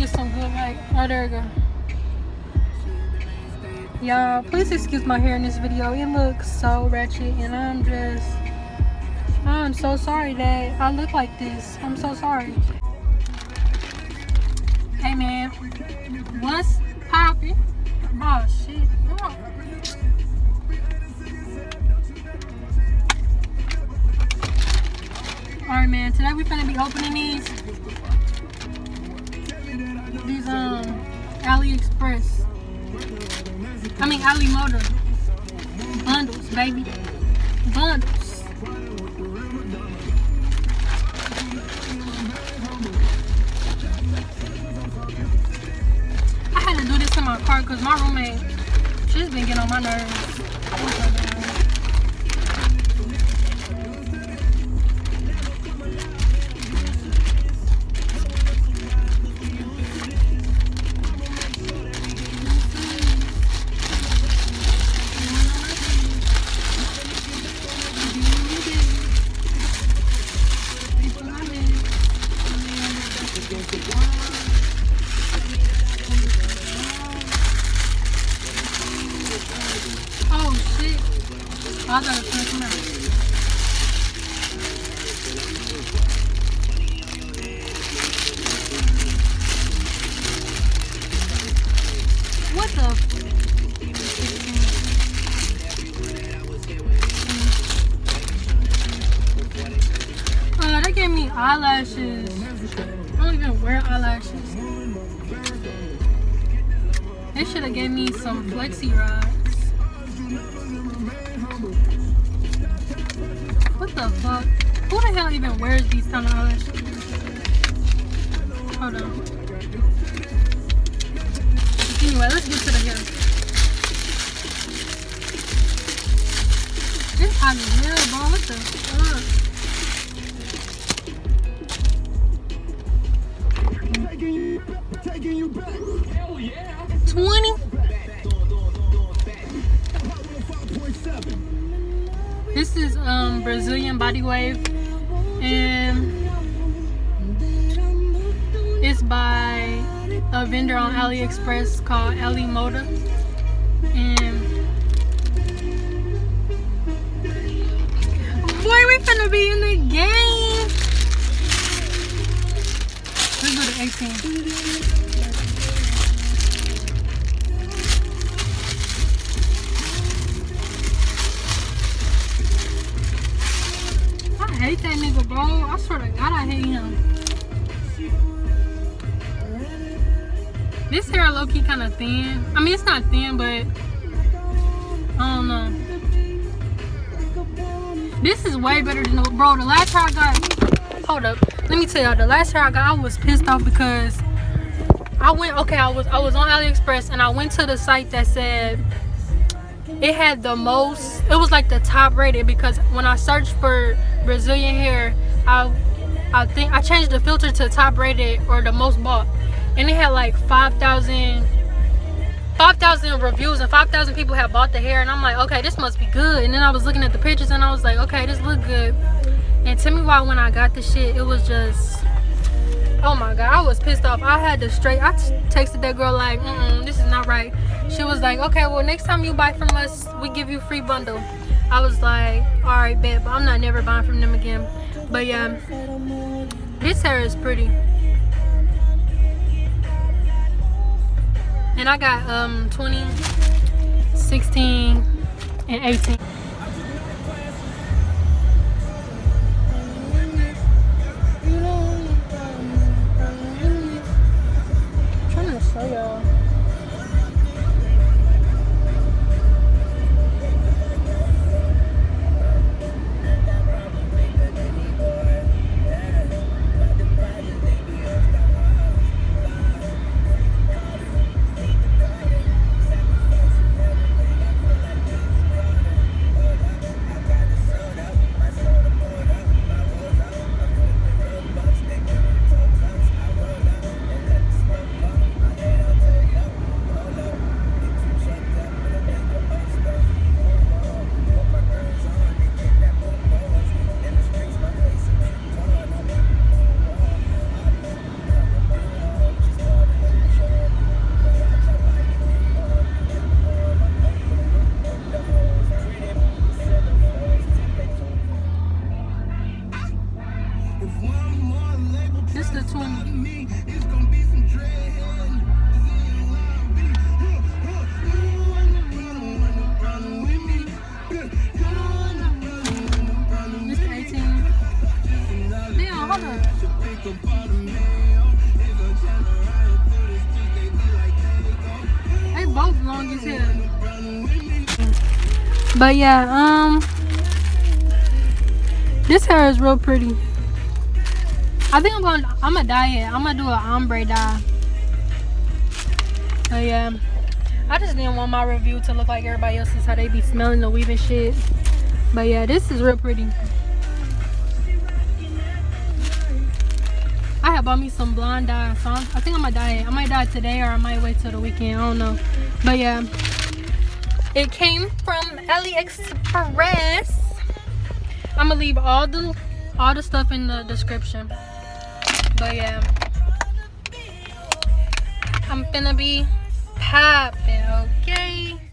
get some good light. Oh, there we go. Y'all, please excuse my hair in this video. It looks so ratchet, and I'm so sorry that I look like this. I'm so sorry. Hey man, what's poppin'? Oh shit. Oh. Alright man, today we finna be opening these AliExpress. I mean MODA bundles, baby. Bundles. I had to do this in my car because my roommate, she's been getting on my nerves. Oh shit. I gotta check them out. What the? They gave me eyelashes. I don't even wear eyelashes. They should have gave me some flexi rods. What the fuck? Who the hell even wears these kind of eyelashes? Hold on. Anyway, let's get to the hair. This hot as hell, bro. What the fuck? Taking you back. Hell yeah. 20. This is Brazilian body wave, and it's by a vendor on AliExpress called MODA. And boy, we finna be in the game. Let's go to 18. I hate that nigga, bro. I swear to God, I hate him. This hair low-key kind of thin. I mean, it's not thin, but I don't know. This is way better than the, bro. The last hair I got. Hold up. Let me tell y'all. The last hair I got, I was pissed off because I went. Okay, I was on AliExpress and I went to the site that said it had the most. It was like the top rated because when I searched for Brazilian hair, I think I changed the filter to top rated or the most bought, and it had like 5,000 reviews and 5,000 people have bought the hair, and I'm like, okay, this must be good. And then I was looking at the pictures and I was like, okay, this look good. And tell me why when I got the shit, it was just, oh my God, I was pissed off. I had to I texted that girl like, this is not right. She was like, okay, well, next time you buy from us, we give you free bundle. I was like, all right, bet, but I'm not never buying from them again. But yeah, this hair is pretty. And I got 20, 16, and 18. I'm trying to show y'all. This is the 20. This is 18. Damn, hold on. They both long as hell. But yeah, this hair is real pretty. I think I'm gonna dye it. I'm gonna do an ombre dye. But yeah, I just didn't want my review to look like everybody else's, how they be smelling the weave and shit. But yeah, this is real pretty. I have bought me some blonde dye, so I think I'm gonna dye it. I might dye it today, or I might wait till the weekend. I don't know. But yeah, it came from AliExpress. I'm gonna leave all the stuff in the description. But yeah, I'm finna be popping, okay?